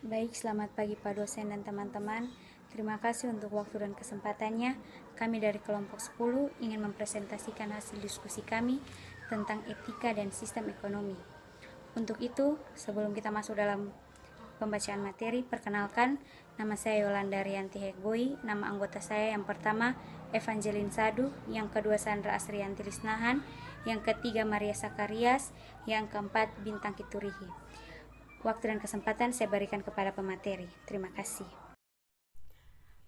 Baik, selamat pagi Pak dosen dan teman-teman. Terima kasih untuk waktu dan kesempatannya. Kami dari kelompok 10 ingin mempresentasikan hasil diskusi kami tentang etika dan sistem ekonomi. Untuk itu, sebelum kita masuk dalam pembacaan materi, perkenalkan, nama saya Yolanda Rianti Hekboi, nama anggota saya yang pertama Evangeline Sadu, yang kedua Sandra Asrianti Lisnahan, yang ketiga Maria Sakarias, yang keempat Bintang Kiturihi. Waktu dan kesempatan saya berikan kepada pemateri. Terima kasih.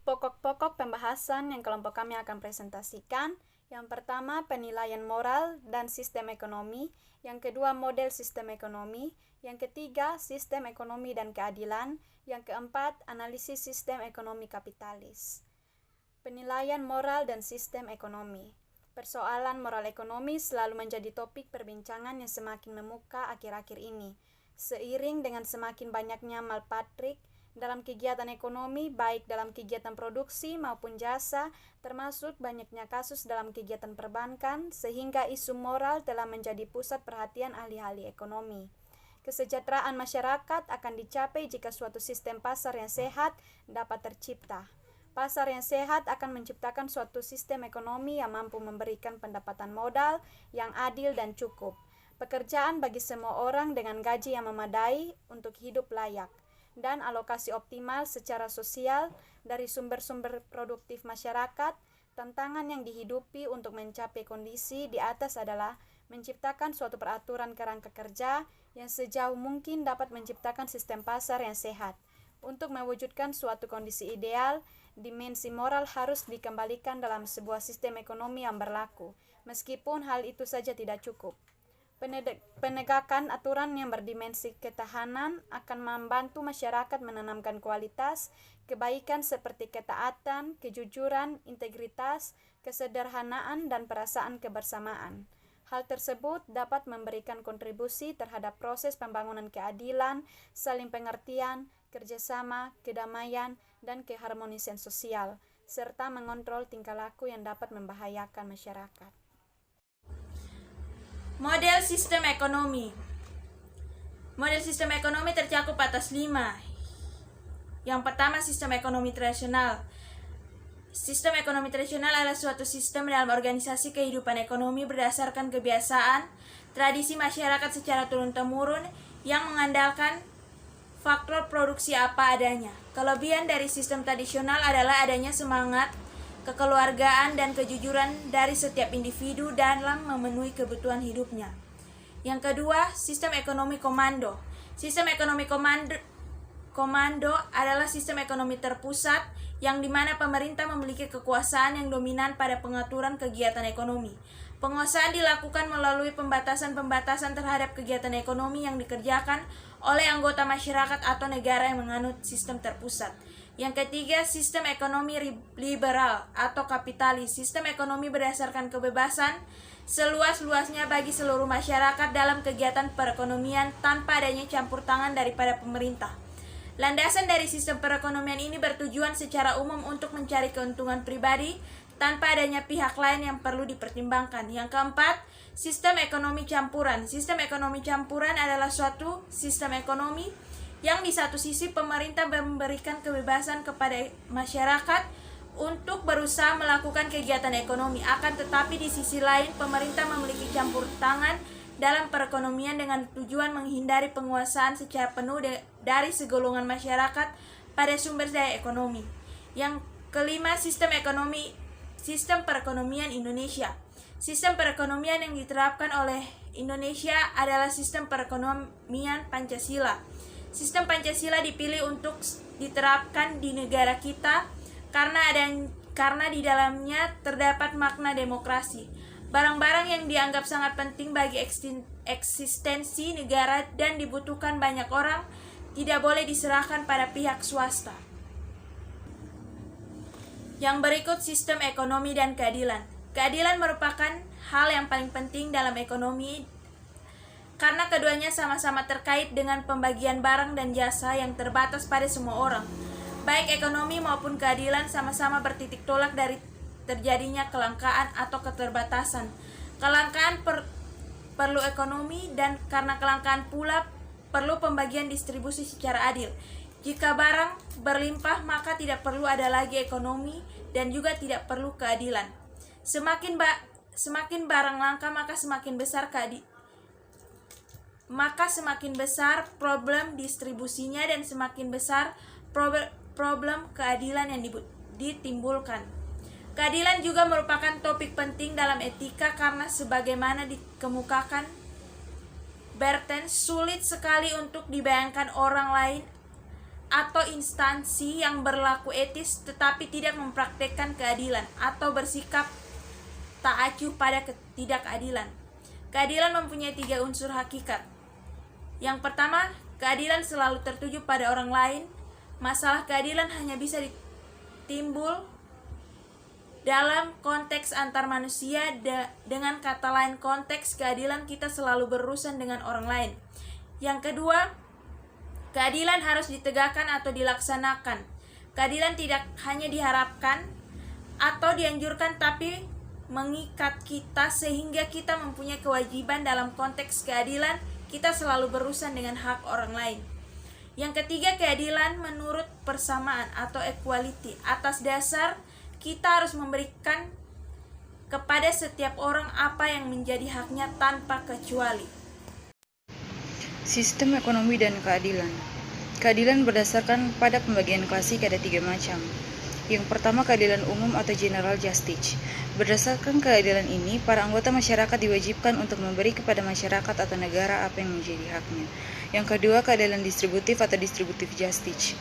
Pokok-pokok pembahasan yang kelompok kami akan presentasikan. Yang pertama, penilaian moral dan sistem ekonomi. Yang kedua, model sistem ekonomi. Yang ketiga, sistem ekonomi dan keadilan. Yang keempat, analisis sistem ekonomi kapitalis. Penilaian moral dan sistem ekonomi. Persoalan moral ekonomi selalu menjadi topik perbincangan yang semakin memuka akhir-akhir ini. Seiring dengan semakin banyaknya malpraktik dalam kegiatan ekonomi, baik dalam kegiatan produksi maupun jasa, termasuk banyaknya kasus dalam kegiatan perbankan, sehingga isu moral telah menjadi pusat perhatian ahli-ahli ekonomi. Kesejahteraan masyarakat akan dicapai jika suatu sistem pasar yang sehat dapat tercipta. Pasar yang sehat akan menciptakan suatu sistem ekonomi yang mampu memberikan pendapatan modal yang adil dan cukup, pekerjaan bagi semua orang dengan gaji yang memadai untuk hidup layak, dan alokasi optimal secara sosial dari sumber-sumber produktif masyarakat. Tantangan yang dihidupi untuk mencapai kondisi di atas adalah menciptakan suatu peraturan kerangka kerja yang sejauh mungkin dapat menciptakan sistem pasar yang sehat. Untuk mewujudkan suatu kondisi ideal, dimensi moral harus dikembalikan dalam sebuah sistem ekonomi yang berlaku, meskipun hal itu saja tidak cukup. Penegakan aturan yang berdimensi ketahanan akan membantu masyarakat menanamkan kualitas kebaikan seperti ketaatan, kejujuran, integritas, kesederhanaan, dan perasaan kebersamaan. Hal tersebut dapat memberikan kontribusi terhadap proses pembangunan keadilan, saling pengertian, kerjasama, kedamaian, dan keharmonisan sosial, serta mengontrol tingkah laku yang dapat membahayakan masyarakat. Model sistem ekonomi. Model sistem ekonomi tercakup atas 5. Yang pertama, sistem ekonomi tradisional. Sistem ekonomi tradisional adalah suatu sistem dalam organisasi kehidupan ekonomi berdasarkan kebiasaan, tradisi masyarakat secara turun-temurun yang mengandalkan faktor produksi apa adanya. Kelebihan dari sistem tradisional adalah adanya semangat kekeluargaan dan kejujuran dari setiap individu dalam memenuhi kebutuhan hidupnya. Yang kedua, sistem ekonomi komando. Sistem ekonomi komando adalah sistem ekonomi terpusat yang dimana pemerintah memiliki kekuasaan yang dominan pada pengaturan kegiatan ekonomi. Penguasaan dilakukan melalui pembatasan-pembatasan terhadap kegiatan ekonomi yang dikerjakan oleh anggota masyarakat atau negara yang menganut sistem terpusat. Yang ketiga, sistem ekonomi liberal atau kapitalis. Sistem ekonomi berdasarkan kebebasan seluas-luasnya bagi seluruh masyarakat dalam kegiatan perekonomian tanpa adanya campur tangan daripada pemerintah. Landasan dari sistem perekonomian ini bertujuan secara umum untuk mencari keuntungan pribadi tanpa adanya pihak lain yang perlu dipertimbangkan. Yang keempat, sistem ekonomi campuran. Sistem ekonomi campuran adalah suatu sistem ekonomi yang di satu sisi pemerintah memberikan kebebasan kepada masyarakat untuk berusaha melakukan kegiatan ekonomi, akan tetapi di sisi lain pemerintah memiliki campur tangan dalam perekonomian dengan tujuan menghindari penguasaan secara penuh dari segolongan masyarakat pada sumber daya ekonomi. Yang kelima, sistem perekonomian Indonesia. Sistem perekonomian yang diterapkan oleh Indonesia adalah sistem perekonomian Pancasila. Sistem Pancasila dipilih untuk diterapkan di negara kita karena di dalamnya terdapat makna demokrasi. Barang-barang yang dianggap sangat penting bagi eksistensi negara dan dibutuhkan banyak orang tidak boleh diserahkan pada pihak swasta. Yang berikut, sistem ekonomi dan keadilan. Keadilan merupakan hal yang paling penting dalam ekonomi karena keduanya sama-sama terkait dengan pembagian barang dan jasa yang terbatas pada semua orang. Baik ekonomi maupun keadilan sama-sama bertitik tolak dari terjadinya kelangkaan atau keterbatasan. Kelangkaan perlu ekonomi dan karena kelangkaan pula perlu pembagian distribusi secara adil. Jika barang berlimpah, maka tidak perlu ada lagi ekonomi dan juga tidak perlu keadilan. Semakin barang langka, maka semakin besar problem distribusinya dan semakin besar problem keadilan yang ditimbulkan. Keadilan juga merupakan topik penting dalam etika karena sebagaimana dikemukakan Bertens, sulit sekali untuk dibayangkan orang lain atau instansi yang berlaku etis tetapi tidak mempraktekkan keadilan atau bersikap tak acuh pada ketidakadilan. Keadilan mempunyai 3 unsur hakikat. Yang pertama, keadilan selalu tertuju pada orang lain. Masalah keadilan hanya bisa timbul dalam konteks antar manusia. Dengan kata lain, konteks keadilan kita selalu berurusan dengan orang lain. Yang kedua, keadilan harus ditegakkan atau dilaksanakan. Keadilan tidak hanya diharapkan atau dianjurkan, tapi mengikat kita sehingga kita mempunyai kewajiban dalam konteks keadilan. Kita selalu berurusan dengan hak orang lain. Yang ketiga, keadilan menurut persamaan atau equality. Atas dasar kita harus memberikan kepada setiap orang apa yang menjadi haknya tanpa kecuali. Sistem ekonomi dan keadilan. Keadilan berdasarkan pada pembagian klasik ada 3 macam. Yang pertama, keadilan umum atau general justice. Berdasarkan keadilan ini, para anggota masyarakat diwajibkan untuk memberi kepada masyarakat atau negara apa yang menjadi haknya. Yang kedua, keadilan distributif atau distributive justice.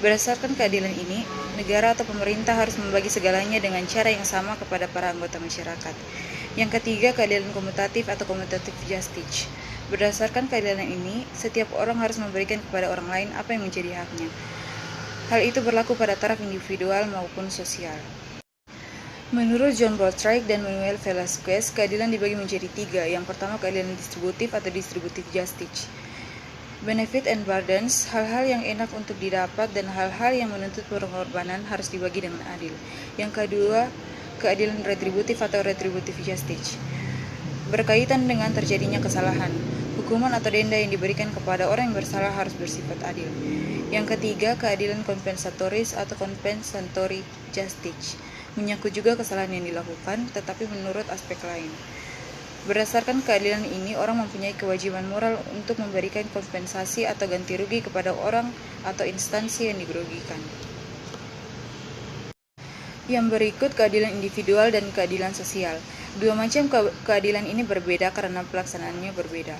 Berdasarkan keadilan ini, negara atau pemerintah harus membagi segalanya dengan cara yang sama kepada para anggota masyarakat. Yang ketiga, keadilan komutatif atau commutative justice. Berdasarkan keadilan ini, setiap orang harus memberikan kepada orang lain apa yang menjadi haknya. Hal itu berlaku pada taraf individual maupun sosial. Menurut John Boatwright dan Manuel Velasquez, keadilan dibagi menjadi 3. Yang pertama, keadilan distributif atau distributive justice. Benefit and burdens, hal-hal yang enak untuk didapat dan hal-hal yang menuntut pengorbanan harus dibagi dengan adil. Yang kedua, keadilan retributif atau retributive justice. Berkaitan dengan terjadinya kesalahan, hukuman atau denda yang diberikan kepada orang yang bersalah harus bersifat adil. Yang ketiga, keadilan kompensatoris atau compensatory justice. Menyangkut juga kesalahan yang dilakukan, tetapi menurut aspek lain. Berdasarkan keadilan ini, orang mempunyai kewajiban moral untuk memberikan kompensasi atau ganti rugi kepada orang atau instansi yang dirugikan. Yang berikut keadilan individual dan keadilan sosial. 2 macam keadilan ini berbeda karena pelaksanaannya berbeda.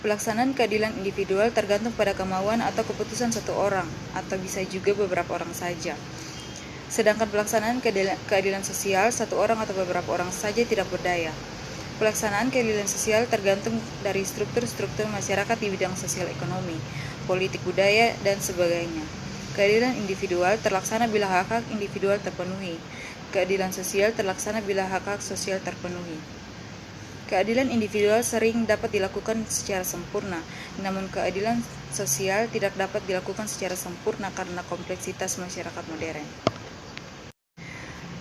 Pelaksanaan keadilan individual tergantung pada kemauan atau keputusan satu orang, atau bisa juga beberapa orang saja. Sedangkan pelaksanaan keadilan sosial, satu orang atau beberapa orang saja tidak berdaya. Pelaksanaan keadilan sosial tergantung dari struktur-struktur masyarakat di bidang sosial ekonomi, politik budaya, dan sebagainya. Keadilan individual terlaksana bila hak-hak individual terpenuhi. Keadilan sosial terlaksana bila hak-hak sosial terpenuhi. Keadilan individual sering dapat dilakukan secara sempurna, namun keadilan sosial tidak dapat dilakukan secara sempurna karena kompleksitas masyarakat modern.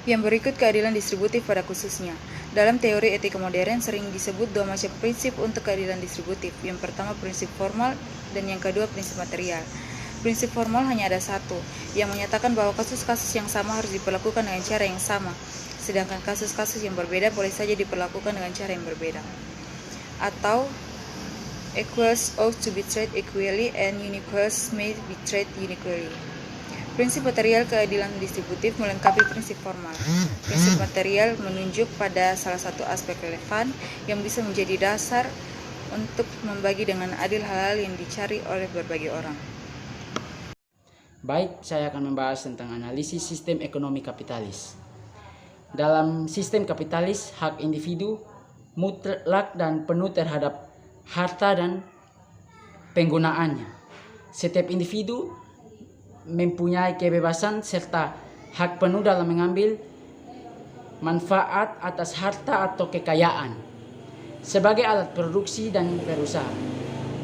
Yang berikut keadilan distributif pada khususnya. Dalam teori etika modern sering disebut 2 macam prinsip untuk keadilan distributif. Yang pertama prinsip formal dan yang kedua prinsip material. Prinsip formal hanya ada 1, yang menyatakan bahwa kasus-kasus yang sama harus diperlakukan dengan cara yang sama, sedangkan kasus-kasus yang berbeda boleh saja diperlakukan dengan cara yang berbeda. Atau equals ought to be treated equally and unequals may be treated unequally. Prinsip material keadilan distributif melengkapi prinsip formal. Prinsip material menunjuk pada salah satu aspek relevan yang bisa menjadi dasar untuk membagi dengan adil hal-hal yang dicari oleh berbagai orang. Baik, saya akan membahas tentang analisis sistem ekonomi kapitalis. Dalam sistem kapitalis, hak individu mutlak dan penuh terhadap harta dan penggunaannya. Setiap individu mempunyai kebebasan serta hak penuh dalam mengambil manfaat atas harta atau kekayaan sebagai alat produksi dan berusaha.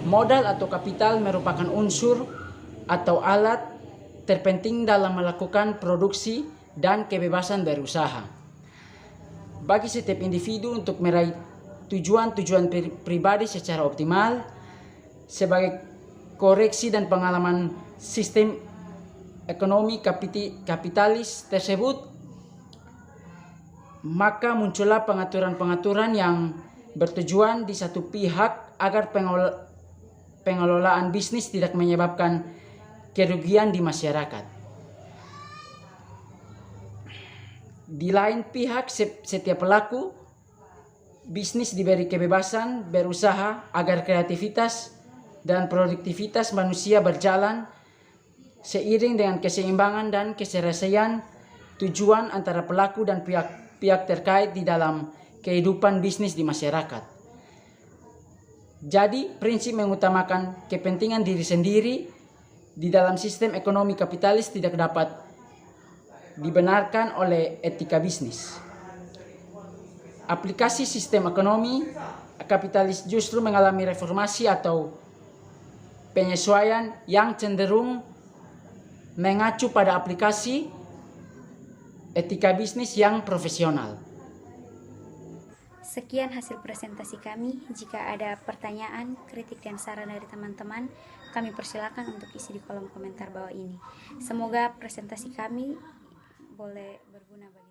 Modal atau kapital merupakan unsur atau alat terpenting dalam melakukan produksi dan kebebasan berusaha. Bagi setiap individu untuk meraih tujuan-tujuan pribadi secara optimal, sebagai koreksi dan pengalaman sistem ekonomi kapitalis tersebut, maka muncullah pengaturan-pengaturan yang bertujuan di satu pihak agar pengelolaan bisnis tidak menyebabkan kerugian di masyarakat. Di lain pihak, setiap pelaku bisnis diberi kebebasan berusaha agar kreativitas dan produktivitas manusia berjalan seiring dengan keseimbangan dan keselesaian tujuan antara pelaku dan pihak terkait di dalam kehidupan bisnis di masyarakat. Jadi, prinsip mengutamakan kepentingan diri sendiri di dalam sistem ekonomi kapitalis tidak dapat dibenarkan oleh etika bisnis. Aplikasi sistem ekonomi kapitalis justru mengalami reformasi atau penyesuaian yang cenderung mengacu pada aplikasi etika bisnis yang profesional. Sekian hasil presentasi kami. Jika ada pertanyaan, kritik, dan saran dari teman-teman, kami persilakan untuk isi di kolom komentar bawah ini. Semoga presentasi kami boleh berguna bagi